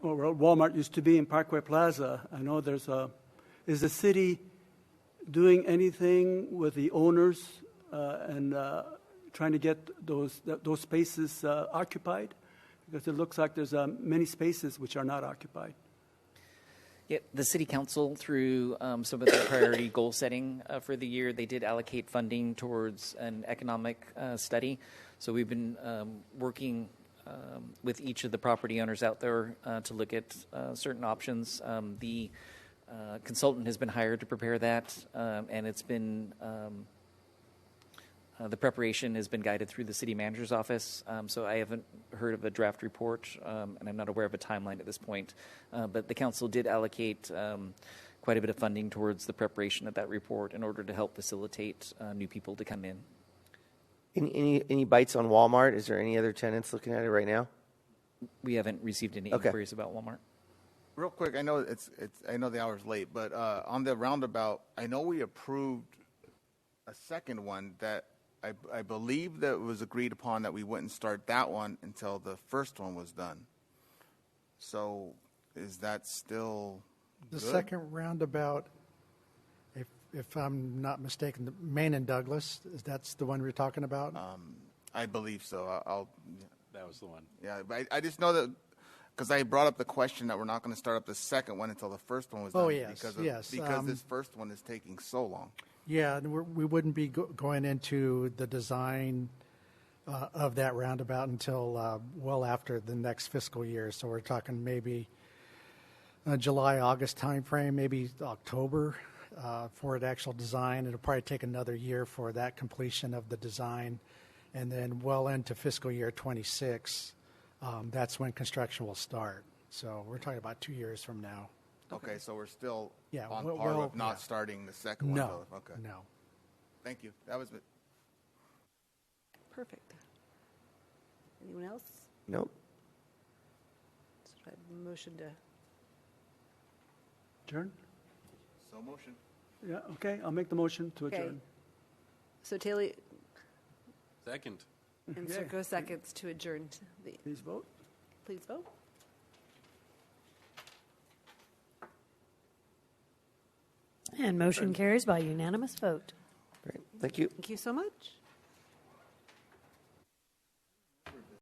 Walmart used to be in Parkway Plaza. I know is the city doing anything with the owners and trying to get those spaces occupied? Because it looks like there's many spaces which are not occupied. Yeah, the city council, through some of their priority goal setting for the year, they did allocate funding towards an economic study. So we've been working with each of the property owners out there to look at certain options. The consultant has been hired to prepare that, and it's been the preparation has been guided through the city manager's office. So I haven't heard of a draft report, and I'm not aware of a timeline at this point. But the council did allocate quite a bit of funding towards the preparation of that report in order to help facilitate new people to come in. Any bites on Walmart? Is there any other tenants looking at it right now? We haven't received any inquiries about Walmart. Real quick, I know I know the hour's late, but on the roundabout, I know we approved a second one that I believe that it was agreed upon that we wouldn't start that one until the first one was done. So is that still The good? second roundabout, if I'm not mistaken, Main and Douglas, that's the one we're talking about? I believe so. That was the one. Yeah, but I just know that because I brought up the question that we're not going to start up the second one until the first one was done. Oh, yes, Because this first one is taking so long. Yeah, and we wouldn't be going into the design of that roundabout until well after the next fiscal year. So we're talking maybe July, August timeframe, maybe October for the actual design. It'll probably take another year for that completion of the design. And then well into fiscal year 26, that's when construction will start. So we're talking about 2 years from now. Okay, so we're still Yeah, on well, par well, with not yeah. starting the second one. No, though. Okay. no. Thank you. That was it. Perfect. Anyone else? Nope. So do I have a motion to, Adjourn? So motion. Yeah, okay, I'll make the motion to Okay. adjourn. so Taylor Second. and Okay. Circo seconds to adjourn. Please vote. Please vote. And motion carries by unanimous vote. Great. Thank you. Thank you so much.